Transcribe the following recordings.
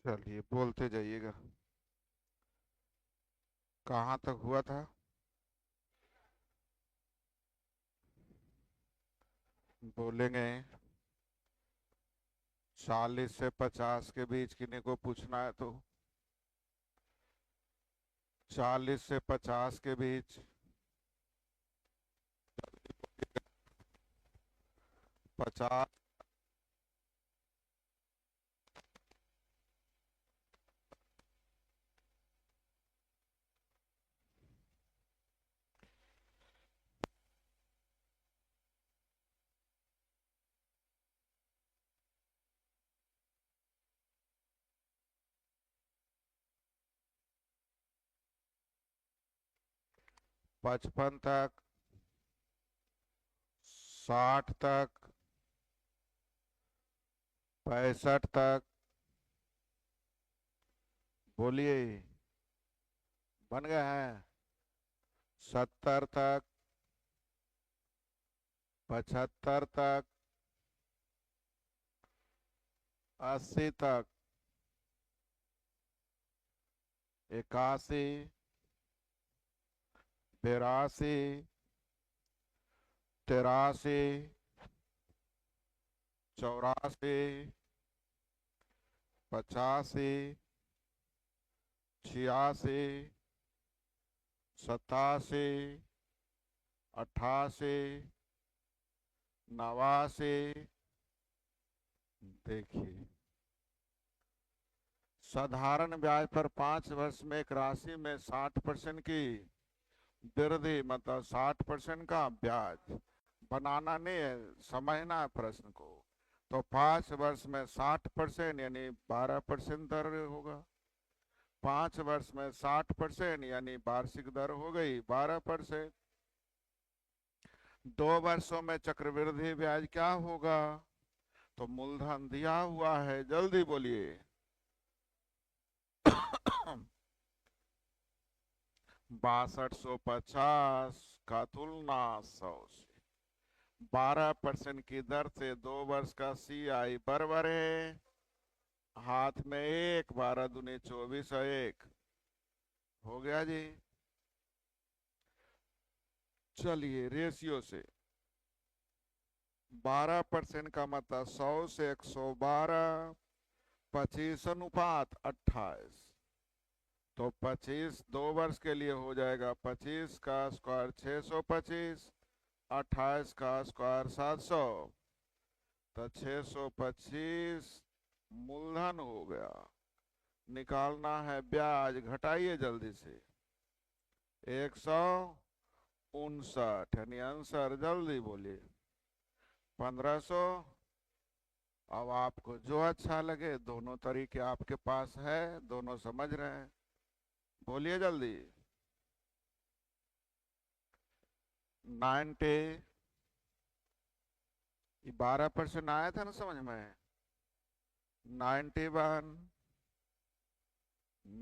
चलिए बोलते जाइएगा। कहाँ तक हुआ था? बोलेंगे 40 से 50 के बीच किन्हीं को पूछना है तो 40 से 50 के बीच। 50। 55 तक। 60 तक। 65 तक। बोलिए। बन गए हैं। 70 तक। 75 तक। 80 तक। 81। 82। 83। 84। 85। 86। 87। 88। 89। देखिए, साधारण ब्याज पर 5 वर्ष में एक राशि में 60% की वृद्धि, मतलब 60% का ब्याज बनाना नहीं है, समझना है प्रश्न को। तो 5 वर्ष में 60% यानी 12% दर होगा। 5 वर्ष में 60% यानी वार्षिक दर हो गई 12%। 2 वर्षों में चक्रवृद्धि ब्याज क्या होगा? तो मूलधन दिया हुआ है, जल्दी बोलिए। 6250 का तुलना 100 से 12% की दर से 2 वर्ष का CI बराबर है। हाथ में एक, 12 दूनी 24 और एक हो गया जी। चलिए रेशियो से 12% का मतलब 100 से 112। 25:28। तो 25 2 वर्ष के लिए हो जाएगा 25 का स्क्वायर 625। 28 का स्क्वायर 700। तो 625 मूलधन हो गया। निकालना है ब्याज, घटाइए जल्दी से। 159 यानी आंसर, जल्दी बोलिए। 1500। अब आपको जो अच्छा लगे, दोनों तरीके आपके पास है, दोनों समझ रहे हैं। बोलिए जल्दी। 90। ये 12% आया था ना समझ में। 91।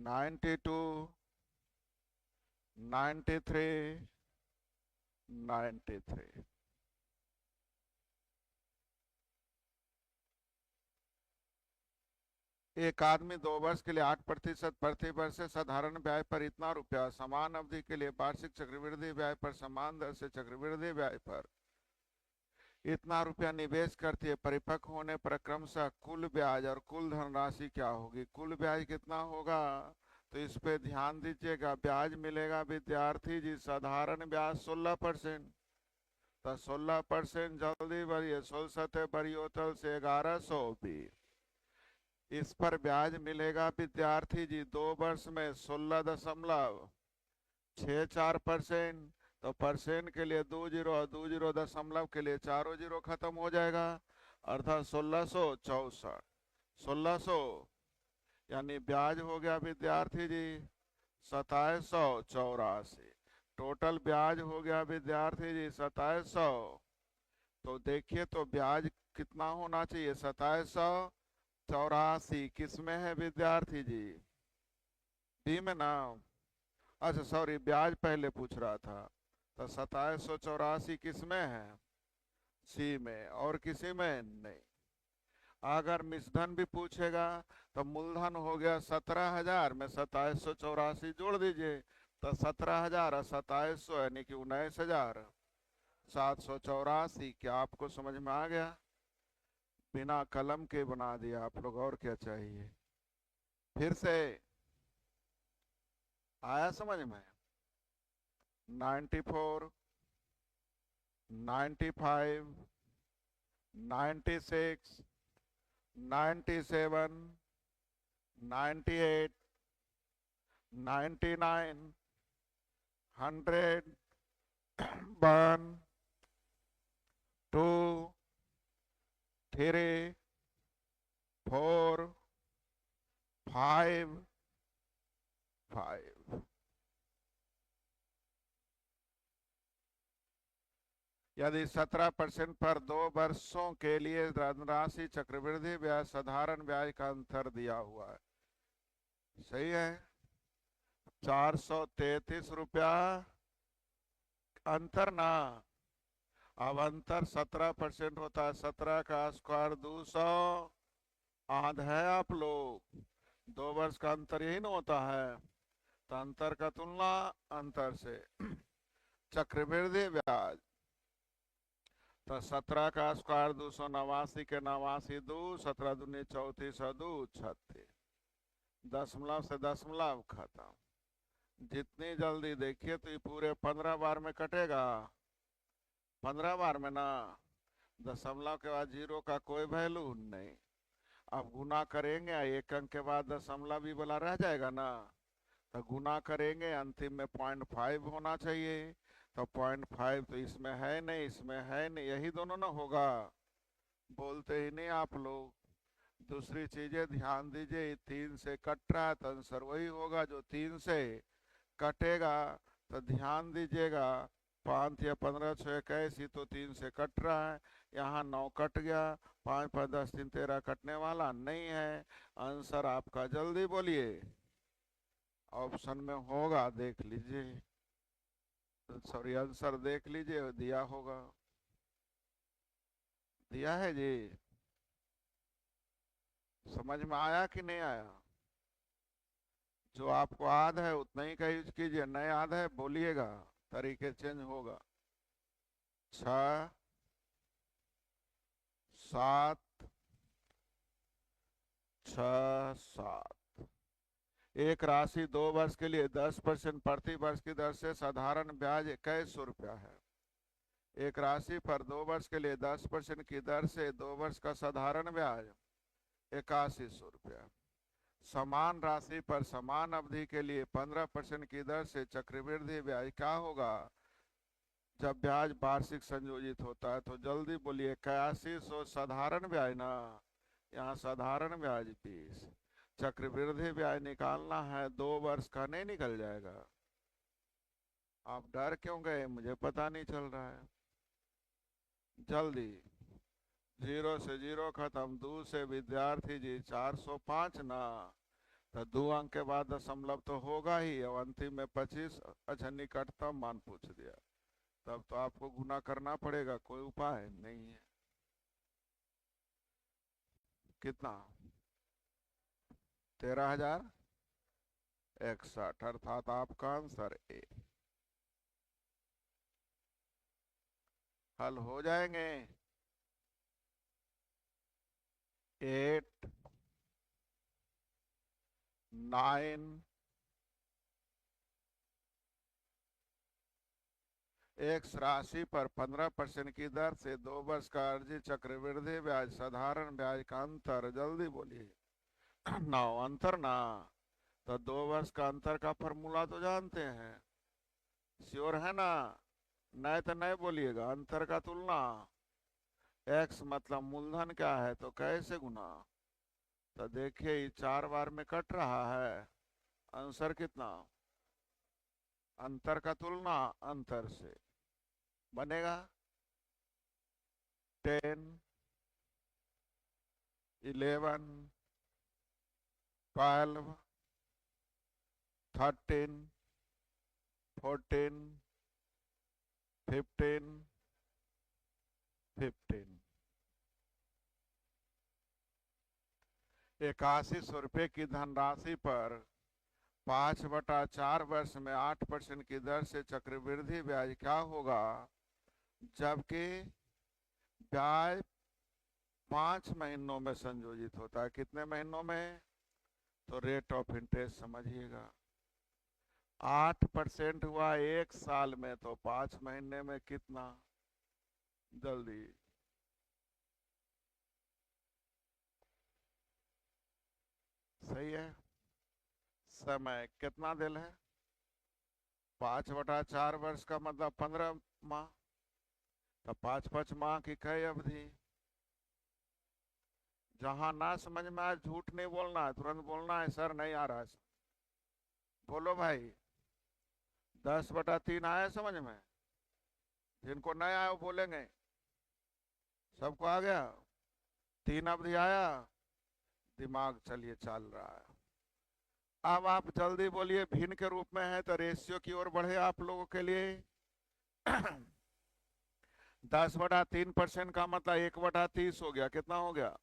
92। 93। 93। एक आदमी 2 वर्ष के लिए 8% प्रति वर्ष से साधारण ब्याज पर इतना रुपया, समान अवधि के लिए वार्षिक चक्रवृद्धि ब्याज पर समान दर से चक्रवृद्धि ब्याज पर इतना रुपया निवेश करती है। परिपक्व होने पर क्रमशः कुल ब्याज और कुल धनराशि क्या होगी? कुल ब्याज कितना होगा? तो इस पे ध्यान दीजिएगा। ब्याज मिलेगा विद्यार्थी जी, साधारण ब्याज 16%। तो 16%, जल्दी भरिए। 16 बरियोतल से 1120। इस पर ब्याज मिलेगा विद्यार्थी जी 2 वर्ष में 16.64%। तो परसेंट के लिए 2 जीरो और 2 जीरो दशमलव के लिए चारों जीरो खत्म हो जाएगा, अर्थात 1664। 1600 यानी ब्याज हो गया विद्यार्थी जी 2784। टोटल ब्याज हो गया विद्यार्थी जी 2700। तो देखिए, तो ब्याज कितना होना चाहिए? 2784 किस में है विद्यार्थी जी? डी में ना। अच्छा सॉरी, ब्याज पहले पूछ रहा था। तो 2784 किस में है? सी में, और किसी में नहीं। अगर मिश्रधन भी पूछेगा तो मूलधन हो गया 17,000 में 2784 जोड़ दीजिए, तो 17,000 और 2700 यानी कि 19,784। क्या आपको समझ में आ गया? बिना कलम के बना दिया आप लोग, और क्या चाहिए? फिर से आया समझ में? 94, 95, 96, 97, 98, 99, 100, 1, 2, 3, 4, 5, 5। यदि 17% पर 2 वर्षों के लिए धनराशि चक्रवृद्धि ब्याज साधारण ब्याज का अंतर दिया हुआ है, सही है, 433 रुपया अंतर ना। अब अंतर 17% होता है, 17 का स्क्वायर 200, आध है आप लोग, 2 वर्ष का अंतर यही ना होता है, तो अंतर का तुलना अंतर से। चक्रवृद्धि ब्याज तो 17 का स्क्वायर 289 के 89 दो, 17 दूनी 34 दो 36, दशमलव से दशमलव खत्म। जितनी जल्दी देखिए तो ये पूरे 15 बार में कटेगा, 15 बार में ना। दशमलव के बाद जीरो का कोई वैल्यू नहीं। अब गुना करेंगे, एक अंक के बाद दशमलव भी वाला रह जाएगा ना, तो गुना करेंगे, अंतिम में 0.5 होना चाहिए, तो 0.5 तो इसमें है नहीं, इसमें है नहीं, यही दोनों ना होगा। बोलते ही नहीं आप लोग। दूसरी चीजें ध्यान दीजिए, 3 से कट रहा है तो आंसर वही होगा जो 3 से कटेगा। तो ध्यान दीजिएगा, 5 या 15 6 21 तो 3 से कट रहा है, यहाँ 9 कट गया, 5 5 10 3 13 कटने वाला नहीं है। आंसर आपका जल्दी बोलिए, ऑप्शन में होगा, देख लीजिए, सॉरी आंसर देख लीजिए, दिया होगा, दिया है जी। समझ में आया कि नहीं आया? जो आपको याद है उतना ही का यूज कीजिए, नहीं याद है बोलिएगा, तरीके चेंज होगा। 6, 7, 6, 7। एक राशि 2 वर्ष के लिए 10% प्रति वर्ष की दर से साधारण ब्याज 2100 रुपया है। एक राशि पर 2 वर्ष के लिए 10% की दर से 2 वर्ष का साधारण ब्याज 8100 रुपया। समान राशि पर समान अवधि के लिए 15% की दर से चक्रवृद्धि ब्याज क्या होगा जब ब्याज वार्षिक संयोजित होता है? तो जल्दी बोलिए, 8100 साधारण ब्याज ना, यहाँ साधारण ब्याज 20, चक्रवृद्धि ब्याज निकालना है, 2 वर्ष का नहीं निकल जाएगा। आप डर क्यों गए? मुझे पता नहीं चल रहा है। जल्दी, 0 से 0 खत्म, 2 से विद्यार्थी जी 405 ना, तो 2 अंक के बाद दशमलव तो होगा ही, अब अंतिम में 25। अच्छा, निकटतम मान पूछ दिया, तब तो आपको गुना करना पड़ेगा, कोई उपाय नहीं है। कितना? 13,061, अर्थात आपका आंसर ए। हल हो जाएंगे। 8, 9, एक राशि पर 15% की दर से 2 वर्ष का अर्जित चक्रवृद्धि ब्याज साधारण ब्याज का अंतर, जल्दी बोलिए। 9 अंतर ना, तो 2 वर्ष का अंतर का फॉर्मूला तो जानते हैं, श्योर है ना? नहीं तो नहीं बोलिएगा। अंतर का तुलना, एक्स मतलब मूलधन क्या है तो कैसे गुना, तो देखिए ये 4 बार में कट रहा है, आंसर कितना? अंतर का तुलना अंतर से बनेगा 10, 11, 12, 13, 14, 15, 15। 8100 रुपये की धनराशि पर 5/4 वर्ष में 8% की दर से चक्रवृद्धि ब्याज क्या होगा, जबकि ब्याज 5 महीनों में संयोजित होता है। कितने महीनों में? तो रेट ऑफ इंटरेस्ट समझिएगा, 8% हुआ 1 साल में, तो 5 महीने में कितना? जल्दी। सही है। समय कितना दिल है? 5/4 वर्ष का मतलब 15 माह, तो 5 माह की कई अवधि। जहां ना समझ में आए झूठ नहीं बोलना है, तुरंत बोलना है सर नहीं आ रहा है। बोलो भाई, 10/3 आया समझ में? जिनको नहीं आया वो बोलेंगे। सबको आ गया? 3 अवधि आया? दिमाग चलिए चल रहा है। अब आप जल्दी बोलिए, भिन्न के रूप में है तो रेशियो की ओर बढ़े आप लोगों के लिए। 10/3% का मतलब 1/30 हो गया। कितना हो गया?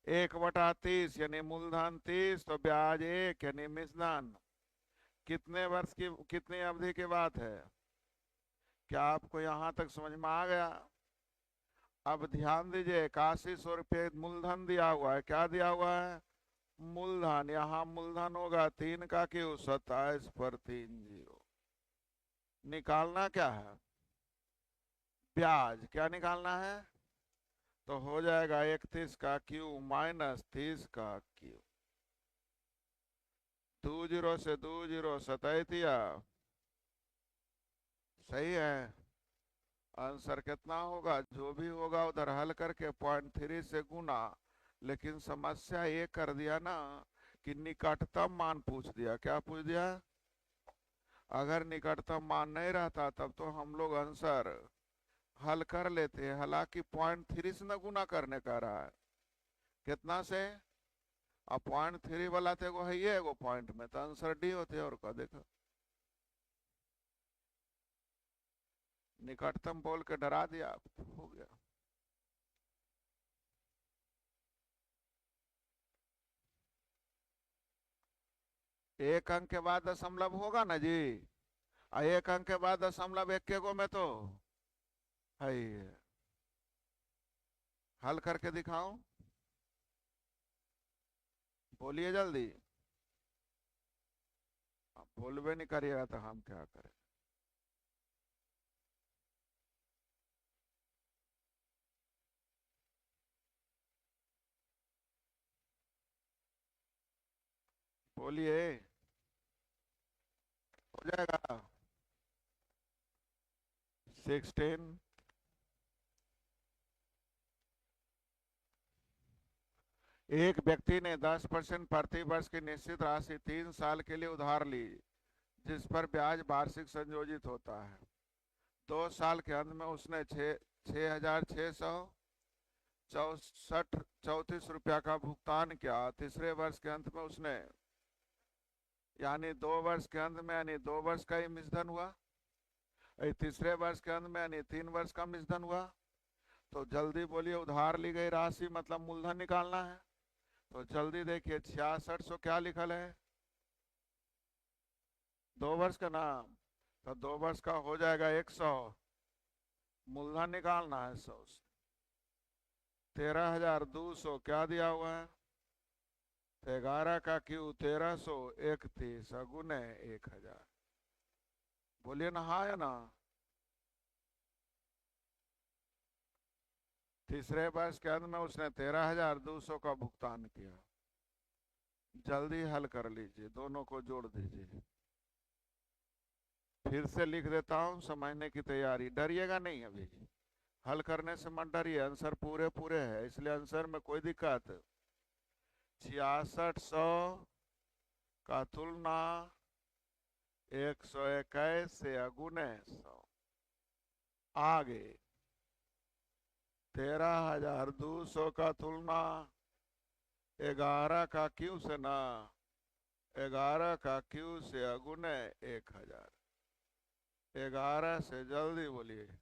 1/30 यानी मूलधन 30, तो ब्याज 1 यानी मिश्रधन। कितने वर्ष की, कितनी अवधि की बात है? क्या आपको यहां तक समझ में आ गया? अब ध्यान दीजिए, 8100 रुपये मूलधन दिया हुआ है। क्या दिया हुआ है? मूलधन। यहाँ मूलधन होगा 3 का क्यों, 27 पर 30। निकालना क्या है? ब्याज। क्या निकालना है? तो हो जाएगा 31 का क्यू माइनस 30 का क्यू। 20 से 20 27। सही है। आंसर कितना होगा? जो भी होगा उधर हल करके 0.3 से गुना। लेकिन समस्या ये कर दिया ना कि निकटतम मान पूछ दिया। क्या पूछ दिया? अगर निकटतम मान नहीं रहता तब तो हम लोग आंसर हल कर लेते हैं। हालांकि 0.3 से न गुना करने का रहा है। कितना से? अब 0.3 वाला थे वो है ये वो पॉइंट में, तो आंसर डी होते और का देखो। निकटतम बोल के डरा दिया, हो गया। एक अंक के बाद दशमलव होगा ना जी, और एक अंक के बाद दशमलव एक के गो में तो है ही है। हल करके दिखाऊं? बोलिए जल्दी। आप बोलबे नहीं करिएगा तो हम क्या करें? बोलिए। हो जाएगा 16। एक व्यक्ति ने 10% प्रति वर्ष की निश्चित राशि 3 साल के लिए उधार ली, जिस पर ब्याज वार्षिक संयोजित होता है। 2 साल के अंत में उसने 6,634 का भुगतान किया। तीसरे वर्ष के अंत में उसने, यानी 2 वर्ष के अंत में, यानी 2 वर्ष का ही मिश्रधन हुआ। तीसरे वर्ष के अंत में यानी 3 वर्ष का मिश्रधन हुआ। तो जल्दी बोलिए, उधार ली गई राशि मतलब मूलधन निकालना है। तो जल्दी देखिए, 6600 क्या लिखल है? 2 वर्ष का नाम, तो 2 वर्ष का हो जाएगा 100। मूलधन निकालना है 100 से। 13,200 क्या दिया हुआ है? 11 का क्यू 1331 अगुने 1000। बोलिए ना हाँ या ना? तीसरे वर्ष के अंत में उसने 13,200 का भुगतान किया। जल्दी हल कर लीजिए, दोनों को जोड़ दीजिए। फिर से लिख देता हूं, समझने की तैयारी। डरिएगा नहीं, अभी हल करने से मत डरिए। आंसर पूरे पूरे है, इसलिए आंसर में कोई दिक्कत। 6600 का तुलना 121 से अगुने 100। आगे 13,200 का तुलना 11 का क्यू से ना, 11 का क्यू से अगुने 1000। 11 से जल्दी बोलिए।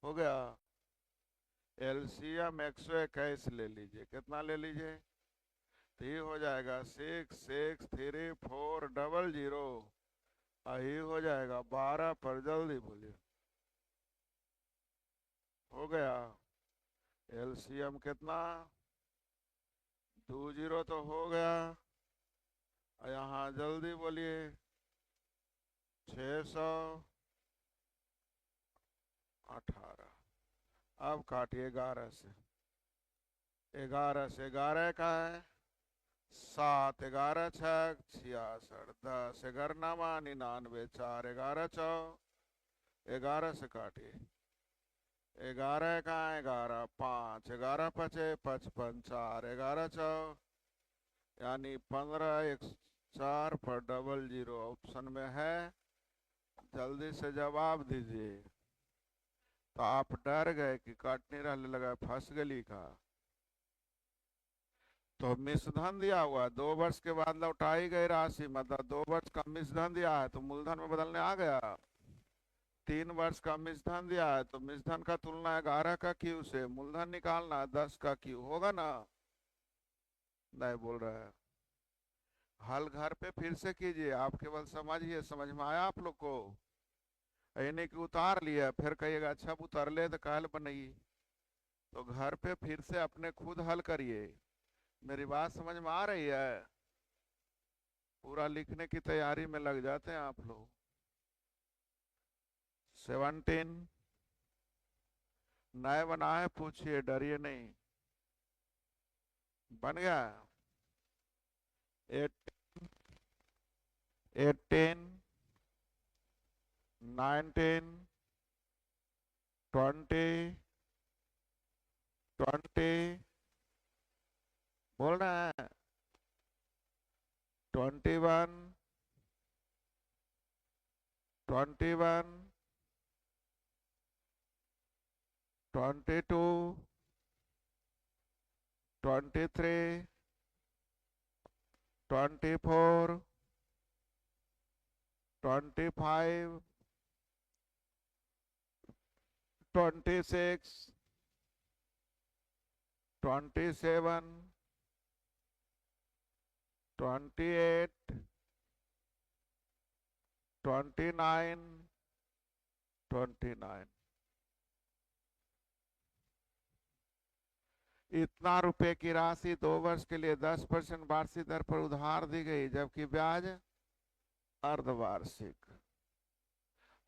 हो गया एलसीएम 121 ले लीजिए, कितना ले लीजिए? तो ये हो जाएगा 663400, यही हो जाएगा 12 पर। जल्दी बोलिए, हो गया। एलसीएम कितना? 20 तो हो गया। यहाँ जल्दी बोलिए, 618। अब काटिए 11 से। 11 से 11 का है 7, 11 छः 66, 10 11 नामा 99, 4 11 चौ 11 से काटिए। 11 का 11, 5 11 पचे 55, 4 11 चौ यानी 15, 4 पर 00 ऑप्शन में है। जल्दी से जवाब दीजिए। तो आप डर गए कि काटने रहने लगा, फंस गली का। तो मिश्रधन दिया हुआ 2 वर्ष के बाद लौटाई गई राशि, मतलब 2 वर्ष का मिश्रधन दिया है तो मूलधन में बदलने आ गया। 3 वर्ष का मिश्रधन दिया है तो मिश्रधन का तुलना 11 का क्यू से, मूलधन निकालना 10 का क्यू, होगा ना? नहीं बोल रहा है। हल घर पे फिर से कीजिए, आप केवल समझिए। समझ में आया आप लोग को? यानी कि उतार लिया फिर कहिएगा अच्छा उतार ले तो काल बनाइए। तो घर पे फिर से अपने खुद हल करिए। मेरी बात समझ में आ रही है? पूरा लिखने की तैयारी में लग जाते हैं आप लोग। 17 नए बना है, पूछिए, डरिए नहीं। बन गया? 18 19 20 20 बोल रहे हैं 21 21 22 23 24 25 26 27 28 29 29। इतना रुपए की राशि 2 वर्ष के लिए 10% वार्षिक दर पर उधार दी गई, जबकि ब्याज अर्धवार्षिक।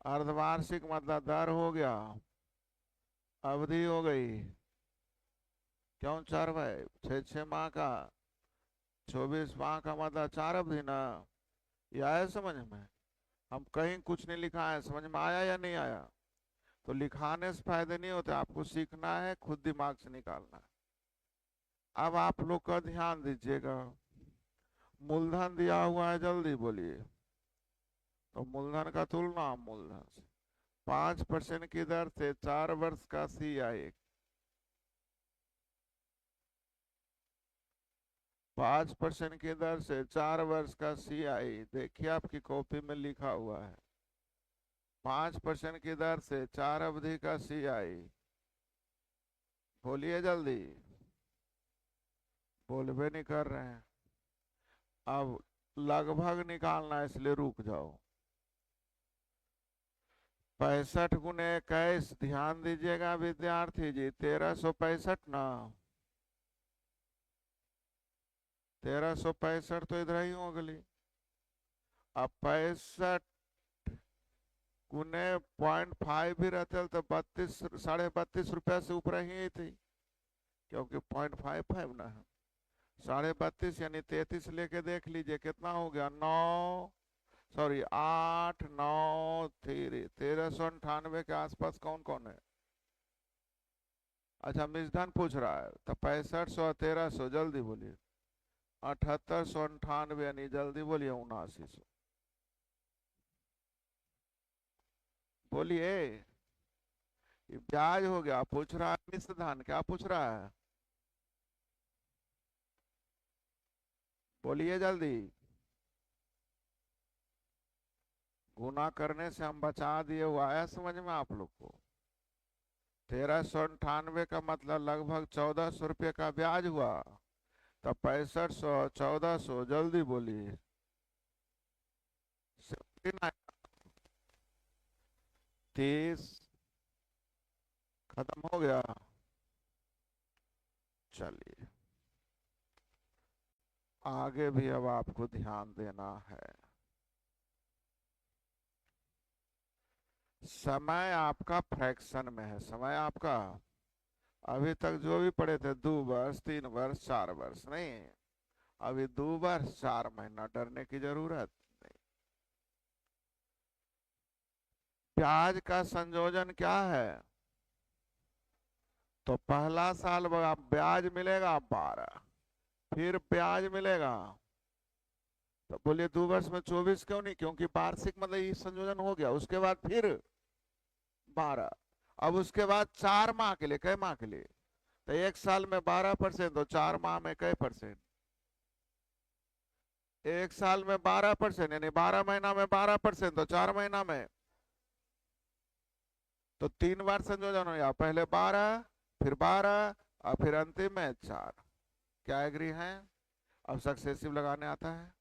अर्धवार्षिक मतलब दर हो गया, अवधि हो गई। क्यों 4 भाई? 6 माह का, 24 माह का मतलब 4 अवधि ना। ये आया समझ में? हम कहीं कुछ नहीं लिखा है, समझ में आया या नहीं आया? तो लिखाने से फायदे नहीं होते, आपको सीखना है, खुद दिमाग से निकालना है। अब आप लोग का ध्यान दीजिएगा। मूलधन दिया हुआ है, जल्दी बोलिए। तो मूलधन का तुलना मूलधन से 5% की दर से 4 वर्ष का CI, 5% की दर से 4 वर्ष का CI, देखिए आपकी कॉपी में लिखा हुआ है 5% की दर से 4 अवधि का CI। बोलिए जल्दी, बोलबे नहीं कर रहे हैं। अब लगभग निकालना है, इसलिए रुक जाओ। 65 गुने 21, ध्यान दीजिएगा विद्यार्थी जी, 1365 ना। 1365 तो इधर ही हो गई। अब 65 गुने 0.5 भी रहते तो 32 32.5 से ऊपर ही थी, क्योंकि 0.55 ना है। 32.5 यानी 33 लेके देख लीजिए कितना हो गया, 8 9 1398 के आसपास कौन कौन है? अच्छा मिसधन पूछ रहा है, तो 6500 1300, जल्दी बोलिए। 7898 यानी जल्दी बोलिए 7900। बोलिए, ये ब्याज हो गया। पूछ रहा है मिश्रधन, क्या पूछ रहा है? बोलिए जल्दी। गुना करने से हम बचा दिए, वो आया समझ में आप लोग को? 1398 का मतलब लगभग 1400 रुपये का ब्याज हुआ। तो 6500, 1400, जल्दी बोलिए। 30 खत्म हो गया। चलिए आगे भी अब आपको ध्यान देना है। समय आपका फ्रैक्शन में है। समय आपका अभी तक जो भी पढ़े थे 2 वर्ष, 3 वर्ष, 4 वर्ष, नहीं अभी 2 वर्ष 4 महीना, डरने की जरूरत नहीं। ब्याज का संयोजन क्या है? तो पहला साल ब्याज मिलेगा 12, फिर ब्याज मिलेगा। तो बोलिए 2 वर्ष में 24 क्यों नहीं? क्योंकि वार्षिक मतलब ये संयोजन हो गया। उसके बाद फिर 12। अब उसके बाद 4 माह के लिए, कै माह के लिए? तो 1 साल में 12%, तो 4 माह में कै परसेंट? 1 साल में 12%, यानी 12 महीना में 12%, तो 4 महीना में। तो 3 बार संयोजन हो गया, पहले 12, फिर 12 और फिर अंतिम में 4। क्या एग्री है? अब सक्सेसिव लगाने आता है।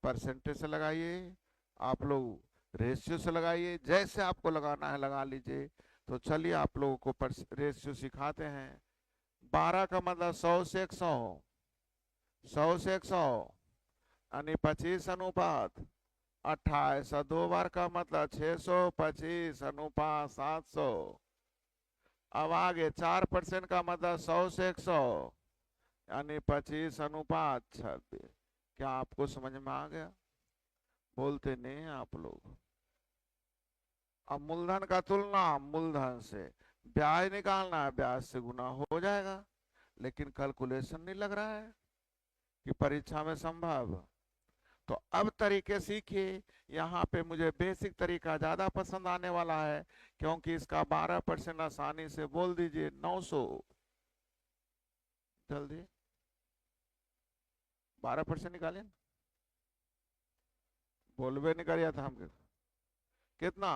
परसेंटेज से लगाइए, आप लोग रेशियो से लगाइए, जैसे आपको लगाना है लगा लीजिए। तो चलिए आप लोगों को रेशियो सिखाते हैं। 12 का मतलब 100 से 100, 100 से 100 यानी 25 अनुपात 28। 2 बार का मतलब 625 अनुपात 700। अब आगे 4% का मतलब 100 से 100 यानी 25 अनुपात 26। क्या आपको समझ में आ गया? बोलते नहीं हैं आप लोग। अब मूलधन का तुलना मूलधन से, ब्याज निकालना है, ब्याज से गुना हो जाएगा। लेकिन कैलकुलेशन नहीं लग रहा है कि परीक्षा में संभव। तो अब तरीके सीखिए। यहाँ पे मुझे बेसिक तरीका ज्यादा पसंद आने वाला है, क्योंकि इसका 12% आसानी से बोल दीजिए 900। जल्दी 12% निकालिए। बोलबे नहीं करिए था हमके। कितना?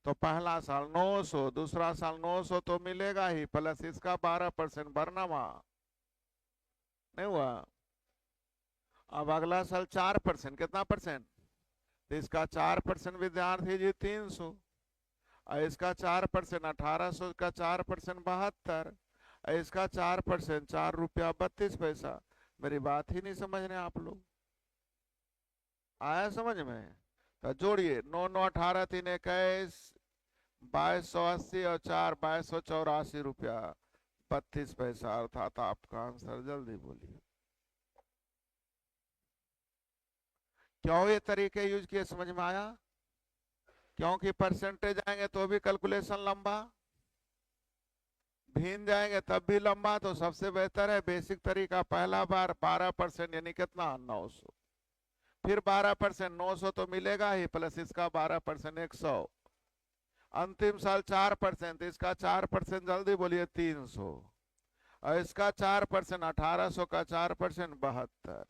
तो पहला साल 900, दूसरा साल 900 तो मिलेगा ही, प्लस इसका 12% भरना वहां नहीं हुआ। अब अगला साल 4%, कितना परसेंट? तो इसका 4% विद्यार्थी जी 300, और इसका 4% 1800 का 4% 72, और इसका 4% 4 रुपया 32 पैसा। मेरी बात ही नहीं समझ रहे आप लोग। आया समझ में? तो जोड़िए, 9 9 18 3 21, 2280 और 4 2284 रुपया 32 पैसा, अर्थात आपका आंसर। जल्दी बोलिए। क्यों ये तरीके यूज किए, समझ में आया? क्योंकि परसेंटेज आएंगे तो भी कैलकुलेशन लंबा, भिन्न जाएंगे तब भी लंबा। तो सबसे बेहतर है बेसिक तरीका। पहला बार 12% यानी कितना? 900, फिर 12% 900 तो मिलेगा ही, प्लस इसका 12% 100। अंतिम साल 4%, इसका 4% जल्दी बोलिए 300, और इसका 4% 1800 का 4% 72,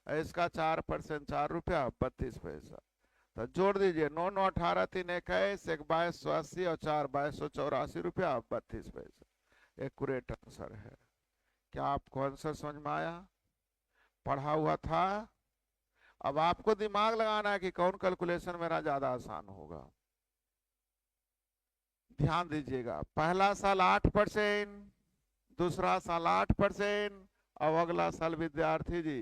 और इसका 4% 4 रुपया 32 पैसा। तो जोड़ दीजिए, 9 9 18 3 21, 1 2280 और 4 2284 रुपया 32 पैसा। एक्यूरेट आंसर है। क्या आपको आंसर समझ में आया? पढ़ा हुआ था। अब आपको दिमाग लगाना है कि कौन कैलकुलेशन मेरा ज्यादा आसान होगा। ध्यान दीजिएगा, पहला साल 8%, दूसरा साल 8%, अब अगला साल विद्यार्थी जी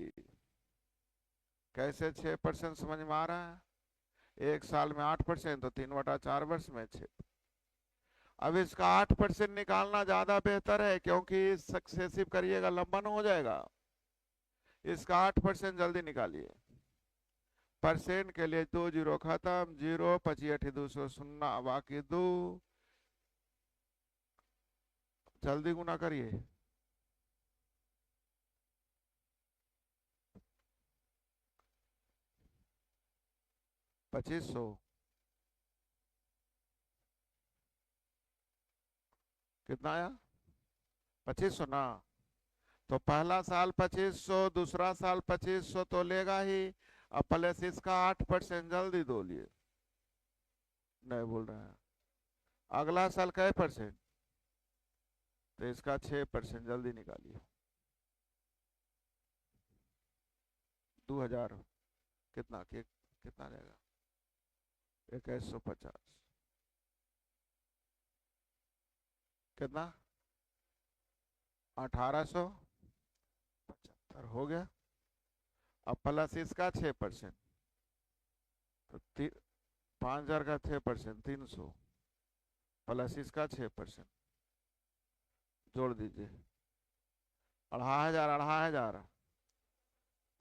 कैसे 6% समझ में आ रहा है? 1 साल में 8%, तो 3/4 वर्ष में 6। अब इसका 8% निकालना ज्यादा बेहतर है, क्योंकि सक्सेसिव करिएगा लंबा न हो जाएगा। इसका 8% जल्दी निकालिए। परसेंट के लिए 2 जीरो खत्म, 0 25 200 0, बाकी 2। जल्दी गुना करिए। 2500 कितना आया? 2500 ना। तो पहला साल 2500, दूसरा साल 2500 तो लेगा ही, अब प्लस इसका 8%। जल्दी बोलिए। नहीं बोल रहे हैं। अगला साल कै परसेंट? तो इसका 6% जल्दी निकालिए। 2000 कितना कितना जाएगा? 2150 कितना? 1875 हो गया। अब प्लस इसका 6%, तो 5000 का 6% 300, प्लस इसका 6% जोड़ दीजिए। 2500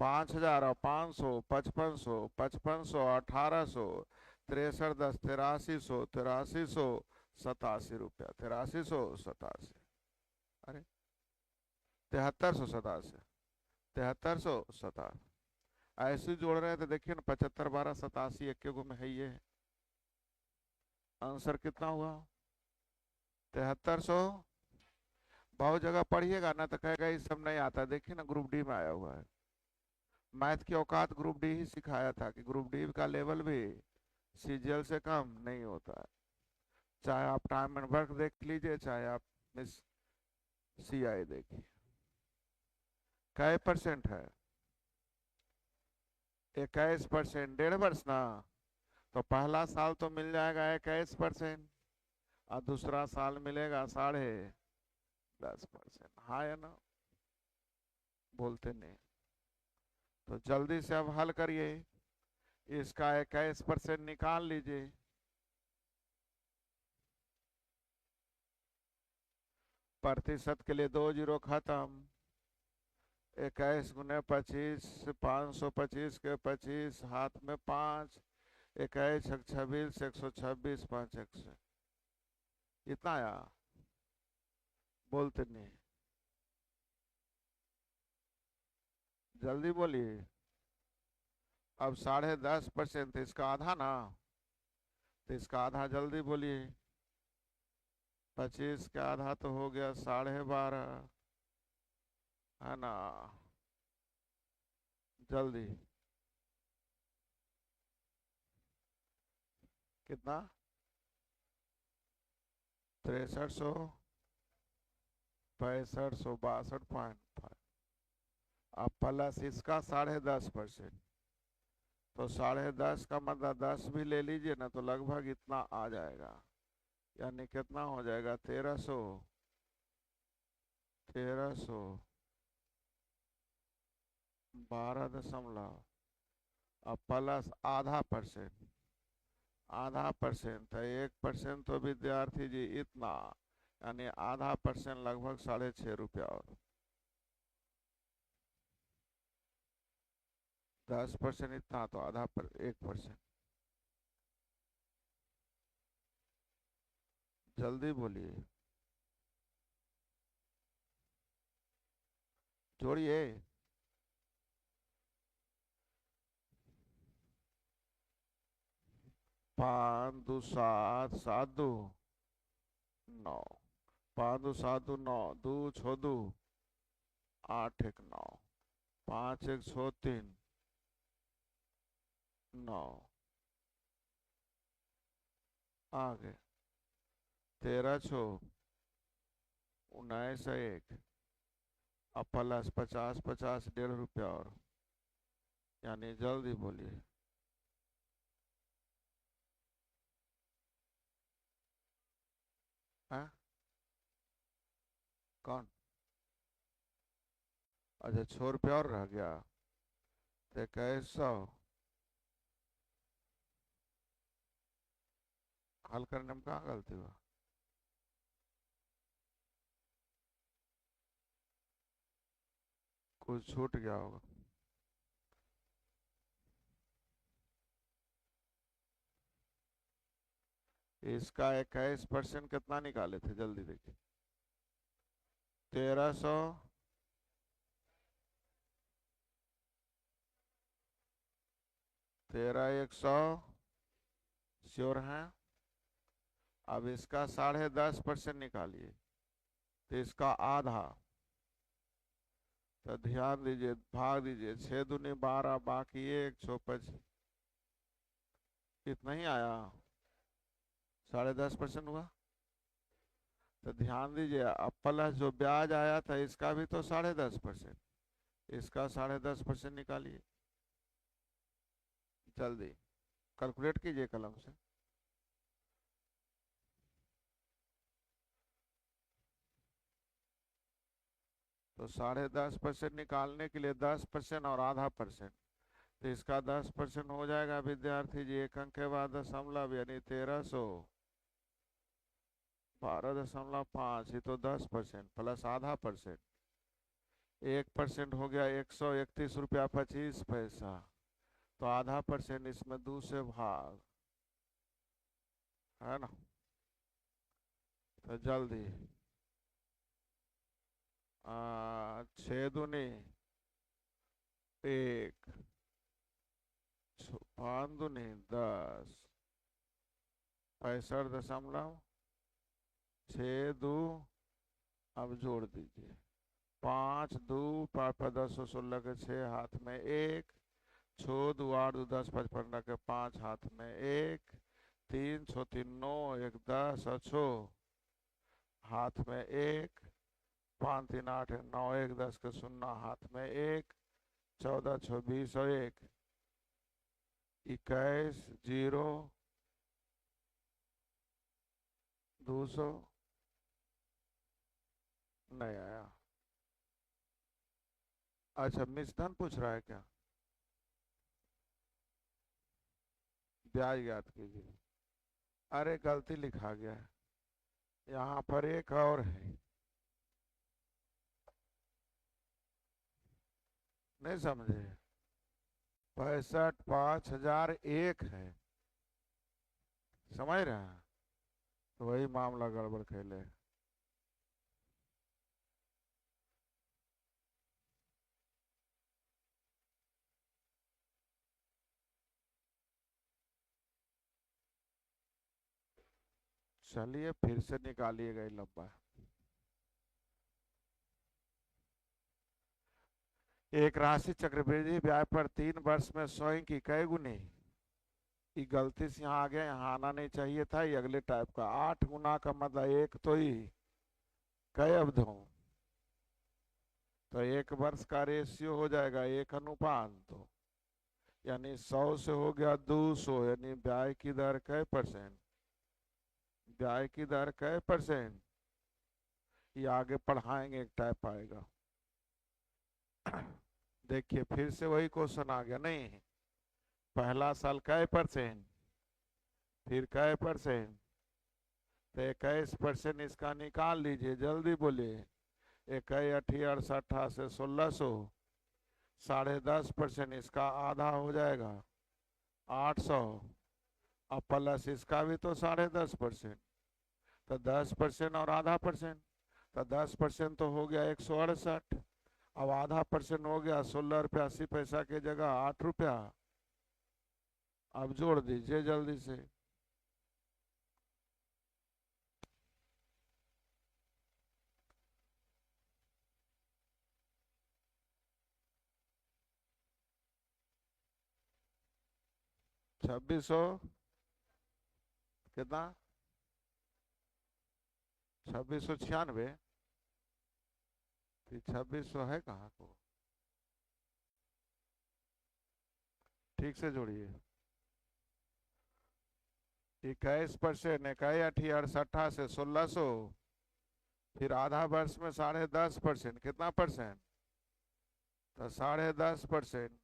5000 और 500 5500 5500 1800 63 10 8300 87 रुपया 8387। अरे 7387 7387 ऐसे जोड़ रहे हैं तो देखिए ना 75 12 87 एक गो में है ये। आंसर कितना हुआ? 7300। बहुत जगह पढ़िएगा ना तो कहेगा ये सब नहीं आता, देखिए ना ग्रुप डी में आया हुआ है। मैथ की औकात ग्रुप डी ही सिखाया था कि ग्रुप डी का लेवल भी सीजीएल से कम नहीं होता है। चाहे आप टाइम एंड वर्क देख लीजिए, चाहे आप मिस सीआई देखिए। कै परसेंट है? 21%। 1.5 वर्ष ना, तो पहला साल तो मिल जाएगा 21% और दूसरा साल मिलेगा 10.5%। हाँ या ना? बोलते नहीं। तो जल्दी से अब हल करिए, इसका 21% निकाल लीजिए। प्रतिशत के लिए 2 जीरो खत्म। 21 गुने 25 525 के 25 हाथ में 5 21 26 126 5 इतना आया। बोलते नहीं, जल्दी बोलिए। अब 10.5% इसका आधा ना, तो इसका आधा जल्दी बोलिए। 25 का आधा तो हो गया 12.5 है ना? जल्दी कितना? 6300 6562.5। अब प्लस इसका 10.5%, तो 10.5 का मतलब 10 भी ले लीजिए ना, तो लगभग इतना आ जाएगा। यानी कितना हो जाएगा? 1300 12 अब प्लस आधा परसेंट है। 1% तो विद्यार्थी जी इतना, यानी आधा परसेंट लगभग 6.5 रुपया। और 10% इतना, तो आधा पर 1%। जल्दी बोलिए, जोड़िए। 5 2 7 7 2 9 5 2 7 2 9 2 6 2 8 1 9 5 1 6 3 9 आगे 13 6 19 1 अब प्लस 50 50 1.5 रुपया और, यानी जल्दी बोलिए। हाँ कौन? अच्छा 6 रुपया और रह गया, तो 2100। हल करने में कहाँ गलती हुआ? कुछ छूट गया होगा। इसका 21% कितना निकाले थे? जल्दी देखिए। 1300 13 100 श्योर हैं? अब इसका 10.5% निकालिए, तो इसका आधा। तो ध्यान दीजिए, भाग दीजिए। 6 दूनी 12 बाकी 1 125 इतना ही आया। 10.5% हुआ। तो ध्यान दीजिए, अब प्लस जो ब्याज आया था इसका भी तो 10.5%, इसका 10.5% निकालिए, जल्दी कैलकुलेट कीजिए कलम से। तो 10.5% निकालने के लिए 10% और आधा परसेंट, तो इसका 10% हो जाएगा विद्यार्थी जी, एक अंक के बाद दशमलव यानी 1312.5, ये तो 10% प्लस आधा परसेंट, 1% हो गया 131 रुपया 25 पैसा, तो आधा परसेंट इसमें 2 से भाग, है ना। तो जल्दी 6 दूनी 1, 5 दूनी 10, 65.62, अब जोड़ दीजिए, 5 2 5 10 16 के 6 हाथ में 1, 6 2 8 2 10 5 15 के 5 हाथ में 1, 3 6 3 9 1 10 अच्छो हाथ में 1, 5 3 8 9 1 10 के 0 हाथ में 1, 14 26 और 1 21 0 200 नहीं आया। अच्छा मिश्रण पूछ रहा है क्या, ब्याज याद कीजिए, अरे गलती लिखा गया है, यहाँ पर एक और है, नहीं समझे, 65,501 है, समझ रहे हैं, तो वही मामला गड़बड़ खेले। चलिए फिर से निकालिएगा, लंबा, एक राशि चक्रवृद्धि ब्याज पर 3 वर्ष में स्वयं की कई गुनी, ये गलती से यहाँ आ गया, यहाँ आना नहीं चाहिए था, ये अगले टाइप का 8 गुना का मतलब एक तो ही कई अवधों, तो 1 वर्ष का रेशियो हो जाएगा 1 अनुपात 2, यानी 100 से हो गया 200, यानी ब्याज की दर कै परसेंट, ब्याज की दर कै परसेंट, ये आगे पढ़ाएंगे एक टाइप आएगा। देखिए फिर से वही क्वेश्चन आ गया, नहीं पहला साल कै परसेंट, फिर कै परसेंट, तो 21% इसका निकाल लीजिए, जल्दी बोलिए, 21 8 68 से 1600, 10.5% इसका आधा हो जाएगा 800, अब प्लस इसका भी तो 10.5%, तो 10% और आधा परसेंट, तो 10% तो हो गया 168, अब आधा परसेंट हो गया 16 रुपया 80 पैसा की जगह 8 रुपया, अब जोड़ दीजिए जल्दी से, छब्बीस सौ कितना, 2696, 2600 है कहाँ को, ठीक से जोड़िए, 21%, 21 8 68 से 1600, फिर आधा वर्ष में 10.5%, कितना परसेंट, तो 10.5%,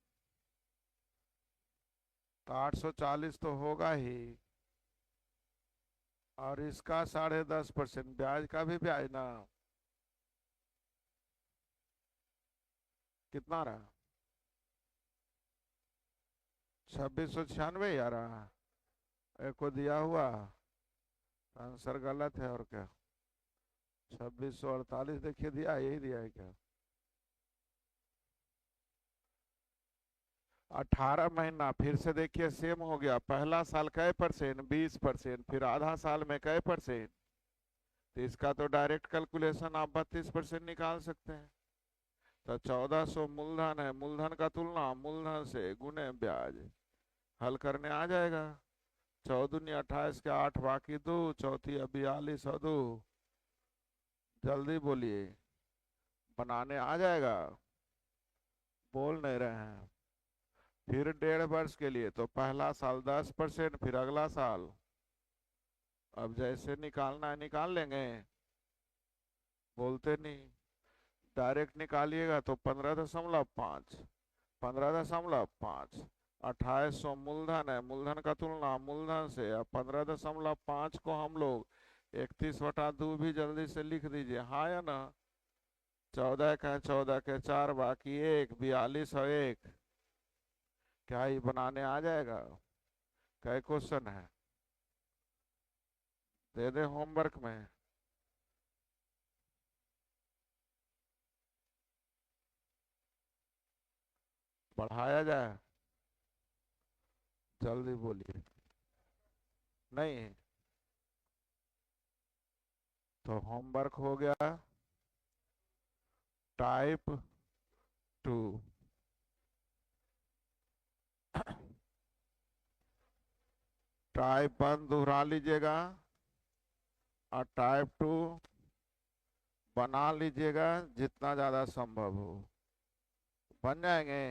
तो 840 तो होगा ही, और इसका 10.5%, ब्याज का भी ब्याज ना, कितना रहा, 2696 आ रहा, एक को दिया हुआ, आंसर गलत है, और क्या 2648 देखिए दिया, यही दिया है क्या, 18 महीना, फिर से देखिए सेम हो गया, पहला साल कै परसेंट 20%, फिर आधा साल में कै परसेंट, तो इसका तो डायरेक्ट कैलकुलेशन आप 32% निकाल सकते हैं, तो 1400 मूलधन है, मूलधन का तुलना मूलधन से गुने ब्याज, हल करने आ जाएगा, 14 दूनी 28 के 8 बाकी 2, चौथी 42 और 2 जल्दी बोलिए, बनाने आ जाएगा? बोल नहीं रहे हैं। फिर 1.5 वर्ष के लिए तो पहला साल 10%, फिर अगला साल अब जैसे निकालना है निकाल लेंगे। बोलते नहीं। डायरेक्ट निकालिएगा तो 15.5, 15.5, 2800 मूलधन है, मूलधन का तुलना मूलधन से। अब 15.5 को हम लोग 31/2 भी जल्दी से लिख दीजिए, हाँ या ना? 14 का 14 के 4 बाकी 1, 42 और 1। क्या ये बनाने आ जाएगा? क्या क्वेश्चन है? दे दे होमवर्क में। बढ़ाया जाए? जल्दी बोलिए। नहीं तो होमवर्क हो गया टाइप 2। टाइप 1 दोहरा लीजिएगा और टाइप 2 बना लीजिएगा जितना ज़्यादा संभव हो। बन जाएंगे।